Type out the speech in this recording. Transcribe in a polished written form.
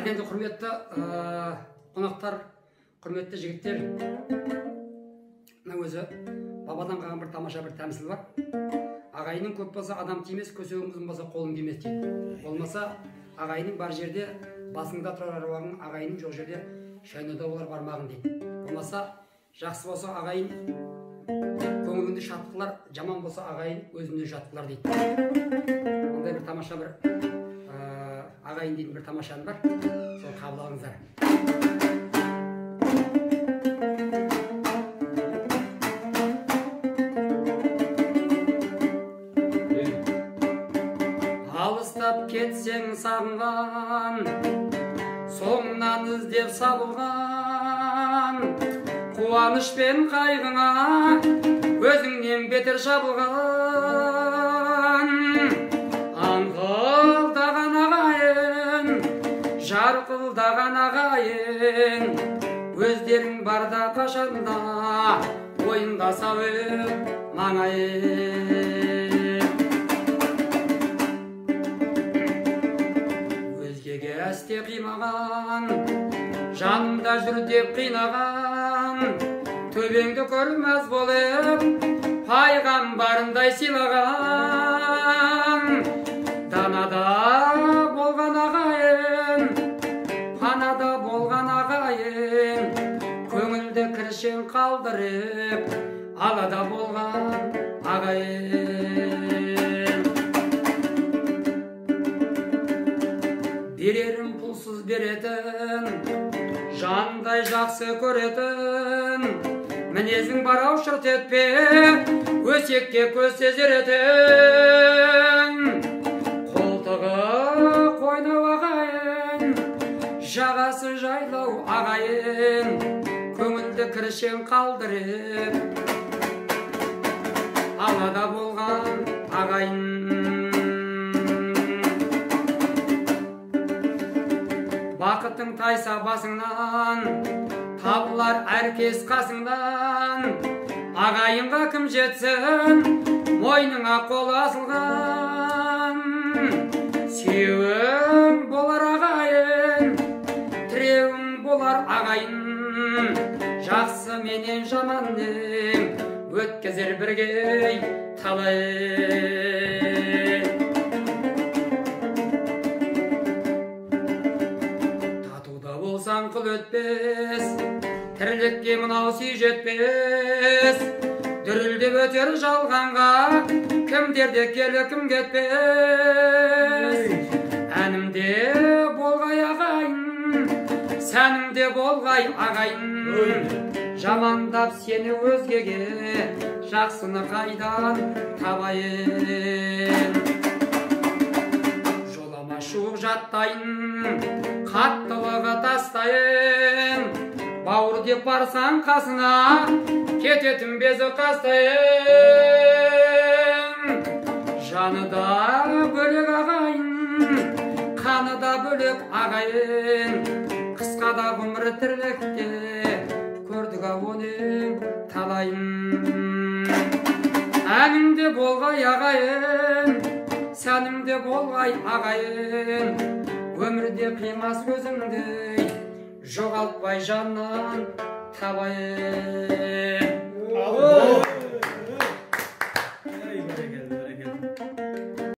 Енді құрметті қонақтар, құрметті жігіттер, мына өзі бабадан қалған бір тамаша бір тәмсіл бар. Ағайының көп болса адам тимес, көсеуіңіздің болса қолың тимес дейді. Болмаса ағайының бар жерде басыңда тұрар аруағың, ағайының жоқ жерде шайнауда болар бармағың дейді. Болмаса жақсы болса ағайын көңіліңді шат қылар, жаман болса ағайын өзіне жат қылар дейді. Ондай бір тамаша бір ағайын дейтін бір тамашаны бар, сол қабыл алыңыздар. Алыстап кетсең сағынған, соңынан іздеп сабылған, қуаныш пен қайғыңа өзіңнен бетер шабылған. Аңғылдаған ағайын, жарқылдаған ағайын, өздерің барда қашанда ойында сауып маңайын. Өзгеге әсте қимаған, жанымда жүр деп қинаған, төбеңді көрмez болып пайғамбарындай сыйлаған. Данада болған ағайын, панада болған ағайын, көңілді кіршен қалдырып, алада болған ағайын. Берерім пұлсыз беретін, жандай жақсы көретін, мінезің барау шырт етпе, өсекке көз сезеретін. Қойнау ағайын, жағасы жайлау ағайын, көңілді кіршен қалдырып, алада болған ағайын. Бақытың тайса басыңнан, табылар әркез қасыңдан, ағайынға кім жетсін, мойныңа қол асылған. Сүйеуің болар ағайын, тіреуің болар ағайын, жақсы менен жаманның өткізер бірге талай. Татуда болсаң құл өтпес, тірлікке мынау сүй жетпес, дүрілдеп өтер жалғанға, кімдерде келі кім кетпес. Әнімде болғай ағайын, сәнімде болғай ағайын, жамандап сені өзгеге, жақсыны қайдан табайын. Жолама шуық жаттайын, қаттылығы тастайын, бауыр деп барсаң қасына, кететін безі қастайын. Жаны да бөлек ағайын, қаны да бөлек ағайын, қысқада ғұмыр тірлікте көрдік оның талайын. Әнімде болғай ағайын, сәнімде болғай ағайын, өмірде қимас өзіңдей, жоғалтпай жаннан табайын.